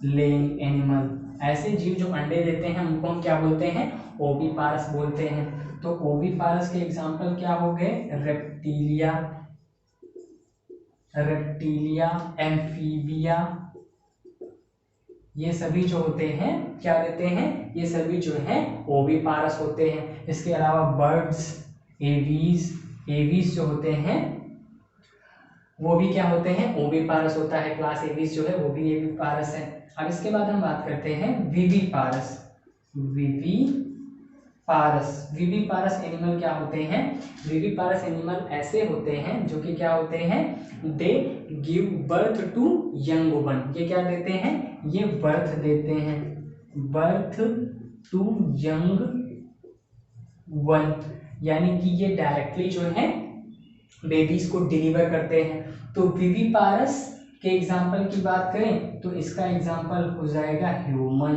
laying animal. ऐसे जीव जो अंडे देते हैं उनको हम क्या बोलते हैं? ओविपारस बोलते हैं। तो ओविपारस के एग्जांपल क्या हो गए? रेप्टिलिया, एम्फीबिया, ये सभी जो होते हैं क्या देते हैं, ये सभी जो है ओविपारस होते हैं। इसके अलावा बर्ड्स, एवीज जो होते हैं वो भी क्या होते हैं, ओविपारस होता है। क्लास एवीज जो है वो भी एविपारस है। अब इसके बाद हम बात करते हैं विविपारस। विविपारस एनिमल क्या होते हैं, विविपारस एनिमल ऐसे होते हैं जो कि क्या होते हैं, they give birth to young one. ये क्या देते हैं, ये बर्थ देते हैं, बर्थ टू यंग वन, यानी कि ये डायरेक्टली जो है बेबीज को डिलीवर करते हैं। तो विविपारस के एग्जाम्पल की बात करें तो इसका एग्जाम्पल हो जाएगा ह्यूमन,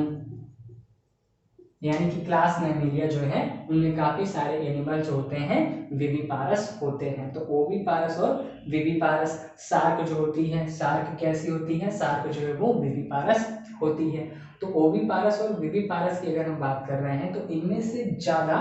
यानी कि क्लास मैमेलिया जो है उनमें काफी सारे एनिमल्स होते हैं विविपारस होते हैं। तो ओविपारस और विविपारस। शार्क जो होती है, शार्क कैसी होती है, शार्क जो है वो विविपारस होती है। तो ओविपारस और विविपारस की अगर हम बात कर रहे हैं तो इनमें से ज्यादा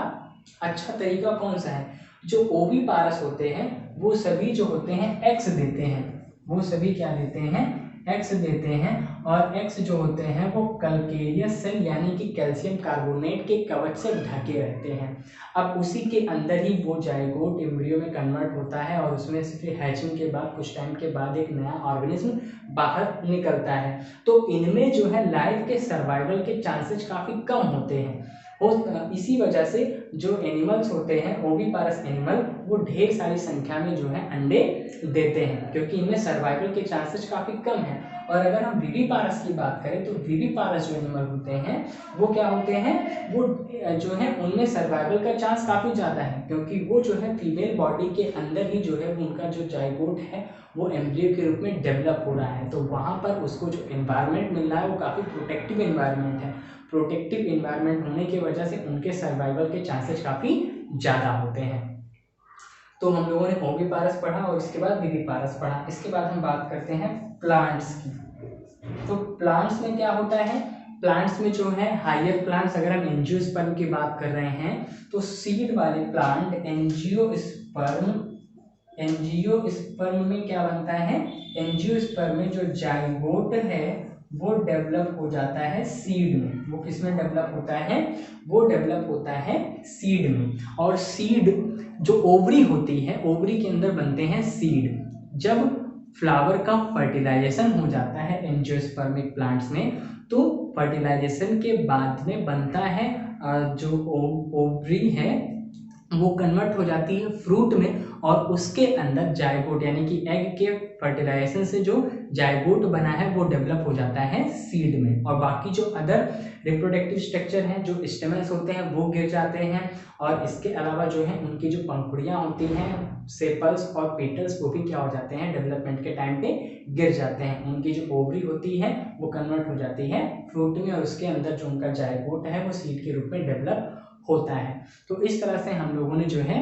अच्छा तरीका कौन सा है, जो ओविपारस होते हैं वो सभी जो होते हैं एक्स देते हैं, वो सभी क्या देते हैं, एक्स देते हैं। और एक्स जो होते हैं वो कैल्केरियस सेल यानी कि कैल्शियम कार्बोनेट के कवच से ढके रहते हैं। अब उसी के अंदर ही वो जाइगोट एम्ब्रियो में कन्वर्ट होता है और उसमें से फिर हैचिंग के बाद कुछ टाइम के बाद एक नया ऑर्गेनिज्म बाहर निकलता है। तो इनमें जो है लाइफ के सर्वाइवल के चांसेस काफ़ी कम होते हैं। इसी वजह से जो एनिमल्स होते हैं ओविपारस एनिमल वो ढेर सारी संख्या में जो है अंडे देते हैं, क्योंकि इनमें सर्वाइवल के चांसेस काफ़ी कम हैं। और अगर हम विविपारस की बात करें तो विविपारस जो एनिमल होते हैं वो क्या होते हैं, वो जो है उनमें सर्वाइवल का चांस काफ़ी ज़्यादा है, क्योंकि वो जो है फीमेल बॉडी के अंदर ही जो है उनका जो जाइगोट है वो एम्ब्रियो के रूप में डेवलप हो रहा है। तो वहाँ पर उसको जो एनवायरनमेंट मिल रहा है वो काफ़ी प्रोटेक्टिव एनवायरनमेंट है। प्रोटेक्टिव एनवायरनमेंट होने की वजह से उनके सर्वाइवल के चांसेस काफ़ी ज़्यादा होते हैं। तो हम लोगों ने ओविपारस पढ़ा और इसके बाद विविपारस पढ़ा। इसके बाद हम बात करते हैं प्लांट्स की। तो प्लांट्स में क्या होता है, प्लांट्स में जो है हायर प्लांट्स, अगर हम एंजियोस्पर्म की बात कर रहे हैं तो सीड वाले प्लांट एंजियोस्पर्म में क्या बनता है, एंजियोस्पर्म में जो जाइगोट है वो डेवलप हो जाता है सीड में। वो किस में डेवलप होता है, वो डेवलप होता है सीड में। और सीड जो ओवरी होती है, ओवरी के अंदर बनते हैं सीड। जब फ्लावर का फर्टिलाइजेशन हो जाता है एंजियोस्पर्मिक प्लांट्स में, तो फर्टिलाइजेशन के बाद में बनता है जो ओवरी है वो कन्वर्ट हो जाती है फ्रूट में, और उसके अंदर जाइगोट यानी कि एग के फर्टिलाइजेशन से जो जाइगोट बना है वो डेवलप हो जाता है सीड में। और बाकी जो अदर रिप्रोडक्टिव स्ट्रक्चर हैं, जो स्टेमन्स होते हैं वो गिर जाते हैं। और इसके अलावा जो है उनकी जो पंखुड़ियाँ होती हैं, सेपल्स और पेटल्स, वो भी क्या हो जाते हैं, डेवलपमेंट के टाइम पे गिर जाते हैं। उनकी जो ओवरी होती है वो कन्वर्ट हो जाती है फ्रूट में, और उसके अंदर जो उनका जाइगोट है वो सीड के रूप में डेवलप होता है। तो इस तरह से हम लोगों ने जो है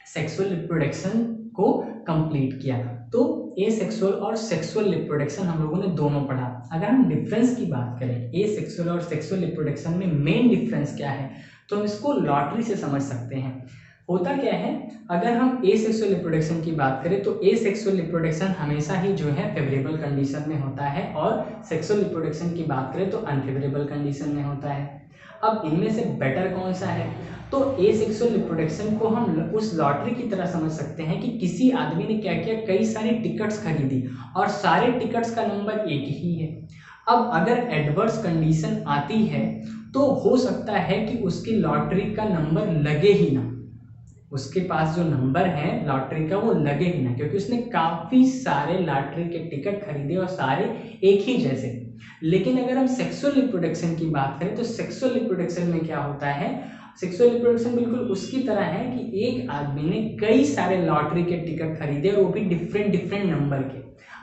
सेक्सुअल रिप्रोडक्शन को कंप्लीट किया। तो एसेक्सुअल और सेक्सुअल रिप्रोडक्शन हम लोगों ने दोनों पढ़ा। अगर हम डिफरेंस की बात करें एसेक्सुअल और सेक्सुअल रिप्रोडक्शन में मेन डिफरेंस क्या है, तो हम इसको लॉटरी से समझ सकते हैं। होता क्या है, अगर हम एसेक्सुअल रिप्रोडक्शन की बात करें तो एसेक्सुअल रिप्रोडक्शन हमेशा ही जो है फेवरेबल कंडीशन में होता है, और सेक्सुअल रिप्रोडक्शन की बात करें तो अनफेवरेबल कंडीशन में होता है। अब इनमें से बेटर कौन सा है, तो एसेक्सुअल रिप्रोडक्शन को हम उस लॉटरी की तरह समझ सकते हैं कि किसी आदमी ने क्या किया, कई सारी टिकट्स खरीदी और सारे टिकट्स का नंबर एक ही है। अब अगर एडवर्स कंडीशन आती है तो हो सकता है कि उसकी लॉटरी का नंबर लगे ही ना, उसके पास जो नंबर है लॉटरी का वो लगे ही ना, क्योंकि उसने काफ़ी सारे लॉटरी के टिकट खरीदे और सारे एक ही जैसे। लेकिन अगर हम सेक्सुअल रिप्रोडक्शन की बात करें तो सेक्सुअल रिप्रोडक्शन में क्या होता है, सेक्सुअल रिप्रोडक्शन बिल्कुल उसकी तरह है कि एक आदमी ने कई सारे लॉटरी के टिकट खरीदे और वो भी डिफरेंट नंबर के।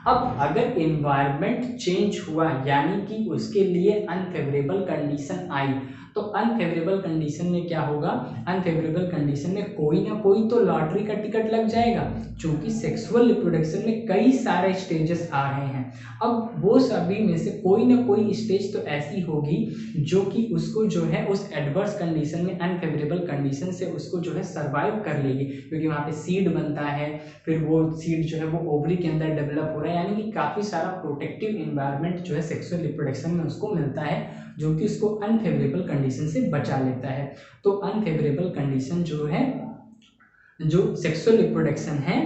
अब अगर एनवायरनमेंट चेंज हुआ यानी कि उसके लिए अनफेवरेबल कंडीशन आई, तो अनफेवरेबल कंडीशन में क्या होगा, अनफेवरेबल कंडीशन में कोई ना कोई तो लॉटरी का टिकट लग जाएगा, क्योंकि सेक्सुअल रिप्रोडक्शन में कई सारे स्टेजेस आ रहे हैं। अब वो सभी में से कोई ना कोई स्टेज तो ऐसी होगी जो कि उसको जो है उस एडवर्स कंडीशन में, अनफेवरेबल कंडीशन से उसको जो है सर्वाइव कर लेगी, क्योंकि वहाँ पे सीड बनता है, फिर वो सीड जो है वो ओवरी के अंदर डेवलप हो रहा है, यानी कि काफ़ी सारा प्रोटेक्टिव इन्वायरमेंट जो है सेक्सुअल रिप्रोडक्शन में उसको मिलता है, जो कि उसको अनफेवरेबल कंडीशन से बचा लेता है। तो अनफेवरेबल कंडीशन जो है, जो सेक्सुअल रिप्रोडक्शन है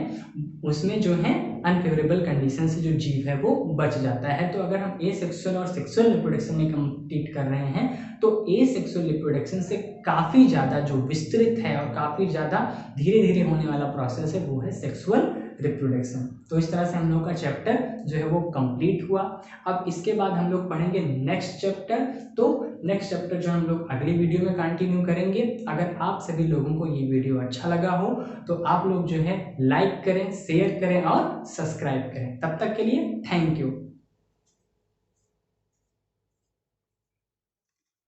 उसमें जो है अनफेवरेबल कंडीशन से जो जीव है वो बच जाता है। तो अगर हम ए सेक्सुअल और सेक्सुअल रिप्रोडक्शन में कंप्लीट कर रहे हैं तो ए सेक्सुअल रिप्रोडक्शन से काफ़ी ज़्यादा जो विस्तृत है और काफ़ी ज़्यादा धीरे धीरे होने वाला प्रोसेस है वो है सेक्सुअल रिप्रोडक्शन। तो इस तरह से हम लोग का चैप्टर जो है वो कंप्लीट हुआ। अब इसके बाद हम लोग पढ़ेंगे नेक्स्ट चैप्टर। तो नेक्स्ट चैप्टर जो हम लोग अगली वीडियो में कंटिन्यू करेंगे। अगर आप सभी लोगों को ये वीडियो अच्छा लगा हो तो आप लोग जो है लाइक करें, शेयर करें और सब्सक्राइब करें। तब तक के लिए थैंक यू।